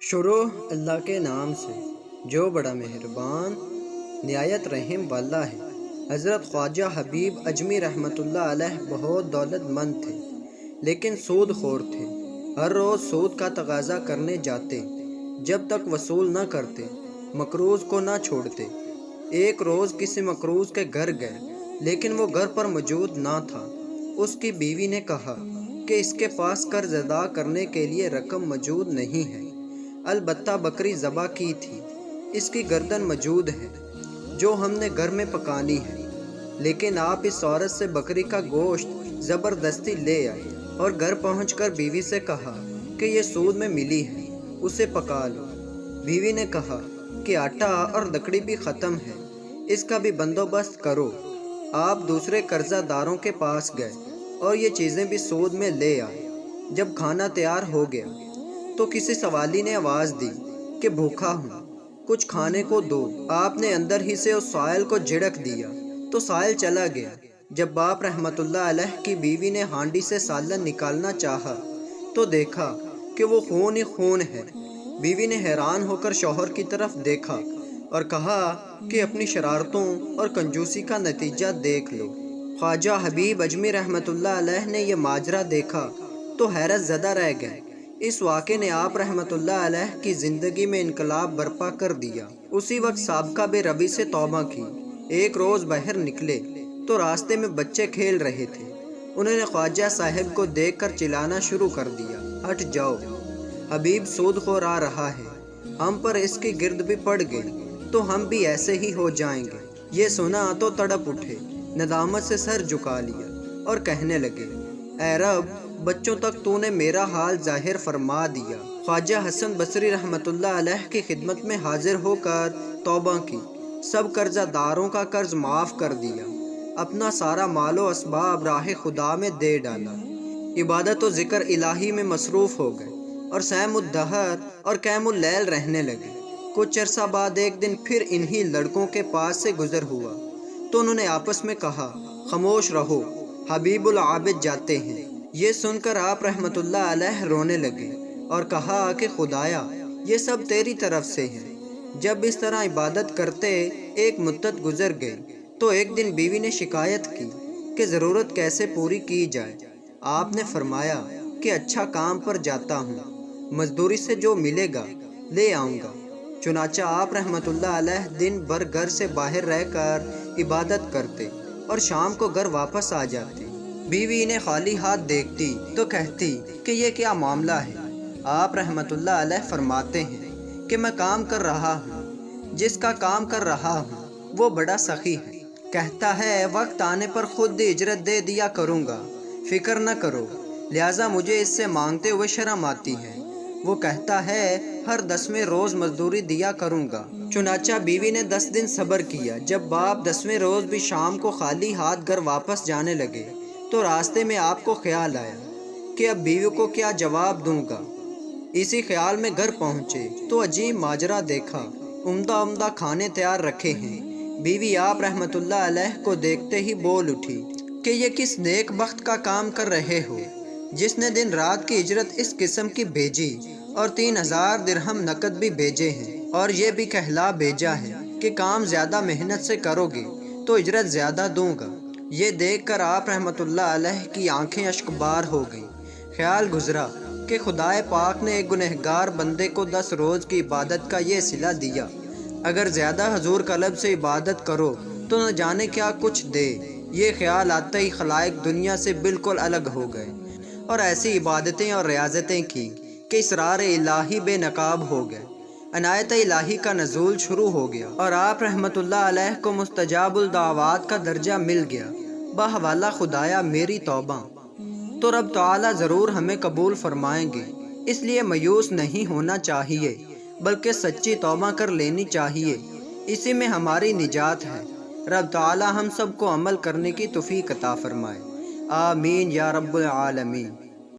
شروع اللہ کے نام سے جو بڑا مہربان نہایت رحم والا ہے۔ حضرت خواجہ حبیب اجمی رحمۃ اللہ علیہ بہت دولت مند تھے، لیکن سود خور تھے۔ ہر روز سود کا تقاضا کرنے جاتے، جب تک وصول نہ کرتے مقروض کو نہ چھوڑتے۔ ایک روز کسی مقروض کے گھر گئے، لیکن وہ گھر پر موجود نہ تھا۔ اس کی بیوی نے کہا کہ اس کے پاس قرض ادا کرنے کے لیے رقم موجود نہیں ہے، البتہ بکری ذبح کی تھی، اس کی گردن موجود ہے جو ہم نے گھر میں پکانی ہے، لیکن آپ اس عورت سے بکری کا گوشت زبردستی لے آئے اور گھر پہنچ کر بیوی سے کہا کہ یہ سود میں ملی ہے، اسے پکا لو۔ بیوی نے کہا کہ آٹا اور لکڑی بھی ختم ہے، اس کا بھی بندوبست کرو۔ آپ دوسرے قرضہ داروں کے پاس گئے اور یہ چیزیں بھی سود میں لے آئے۔ جب کھانا تیار ہو گیا تو کسی سوالی نے آواز دی کہ بھوکا ہوں، کچھ کھانے کو دو۔ آپ نے اندر ہی سے اس سائل کو جھڑک دیا تو سائل چلا گیا۔ جب باپ رحمت اللہ علیہ کی بیوی نے ہانڈی سے سالن نکالنا چاہا تو دیکھا کہ وہ خون ہی خون ہے۔ بیوی نے حیران ہو کر شوہر کی طرف دیکھا اور کہا کہ اپنی شرارتوں اور کنجوسی کا نتیجہ دیکھ لو۔ خواجہ حبیب اجمی رحمت اللہ علیہ نے یہ ماجرا دیکھا تو حیرت زدہ رہ گئے۔ اس واقعے نے آپ رحمت اللہ علیہ کی زندگی میں انقلاب برپا کر دیا۔ اسی وقت سابقہ بے ربی سے توبہ کی۔ ایک روز باہر نکلے تو راستے میں بچے کھیل رہے تھے۔ انہوں نے خواجہ صاحب کو دیکھ کر چلانا شروع کر دیا، ہٹ جاؤ، حبیب سود خور آ رہا ہے، ہم پر اس کی گرد بھی پڑ گئی تو ہم بھی ایسے ہی ہو جائیں گے۔ یہ سنا تو تڑپ اٹھے، ندامت سے سر جھکا لیا اور کہنے لگے، اے رب، بچوں تک تو نے میرا حال ظاہر فرما دیا۔ خواجہ حسن بصری رحمت اللہ علیہ کی خدمت میں حاضر ہو کر توبہ کی، سب قرضہ داروں کا قرض معاف کر دیا، اپنا سارا مال و اسباب راہ خدا میں دے ڈالا، عبادت و ذکر الہی میں مصروف ہو گئے اور سیم الدہر اور قیم اللیل رہنے لگے۔ کچھ عرصہ بعد ایک دن پھر انہی لڑکوں کے پاس سے گزر ہوا تو انہوں نے آپس میں کہا، خاموش رہو، حبیب العابد جاتے ہیں۔ یہ سن کر آپ رحمت اللہ علیہ رونے لگے اور کہا کہ خدایا، یہ سب تیری طرف سے ہے۔ جب اس طرح عبادت کرتے ایک مدت گزر گئی تو ایک دن بیوی نے شکایت کی کہ ضرورت کیسے پوری کی جائے۔ آپ نے فرمایا کہ اچھا کام پر جاتا ہوں، مزدوری سے جو ملے گا لے آؤں گا۔ چنانچہ آپ رحمت اللہ علیہ دن بھر گھر سے باہر رہ کر عبادت کرتے اور شام کو گھر واپس آ جاتے۔ بیوی انہیں خالی ہاتھ دیکھتی تو کہتی کہ یہ کیا معاملہ ہے؟ آپ رحمت اللہ علیہ فرماتے ہیں کہ میں کام کر رہا ہوں، جس کا کام کر رہا ہوں وہ بڑا سخی ہے، کہتا ہے وقت آنے پر خود اجرت دے دیا کروں گا، فکر نہ کرو، لہٰذا مجھے اس سے مانگتے ہوئے شرم آتی ہے۔ وہ کہتا ہے ہر 10ویں روز مزدوری دیا کروں گا۔ چنانچہ بیوی نے 10 دن صبر کیا۔ جب باپ 10ویں روز بھی شام کو خالی ہاتھ گھر واپس جانے لگے تو راستے میں آپ کو خیال آیا کہ اب بیوی کو کیا جواب دوں گا۔ اسی خیال میں گھر پہنچے تو عجیب ماجرا دیکھا، عمدہ عمدہ کھانے تیار رکھے ہیں۔ بیوی آپ رحمت اللہ علیہ کو دیکھتے ہی بول اٹھی کہ یہ کس نیک بخت کا کام کر رہے ہو، جس نے دن رات کی اجرت اس قسم کی بھیجی اور 3000 درہم نقد بھی بھیجے ہیں، اور یہ بھی کہلا بھیجا ہے کہ کام زیادہ محنت سے کرو گے تو اجرت زیادہ دوں گا۔ یہ دیکھ کر آپ رحمت اللہ علیہ کی آنکھیں اشک بار ہو گئیں۔ خیال گزرا کہ خدائے پاک نے ایک گنہگار بندے کو 10 روز کی عبادت کا یہ صلہ دیا، اگر زیادہ حضور قلب سے عبادت کرو تو نہ جانے کیا کچھ دے۔ یہ خیال آتے ہی خلائق دنیا سے بالکل الگ ہو گئے اور ایسی عبادتیں اور ریاضتیں کی کہ اسرار الہی بے نقاب ہو گئے۔ عنایت الہی کا نزول شروع ہو گیا اور آپ رحمت اللہ علیہ کو مستجاب الدعوات کا درجہ مل گیا۔ بحوالہ خدایا میری توبہ، تو رب تعالیٰ ضرور ہمیں قبول فرمائیں گے، اس لیے مایوس نہیں ہونا چاہیے بلکہ سچی توبہ کر لینی چاہیے، اسی میں ہماری نجات ہے۔ رب تعالیٰ ہم سب کو عمل کرنے کی توفیق عطا فرمائے، آمین یا رب العالمین۔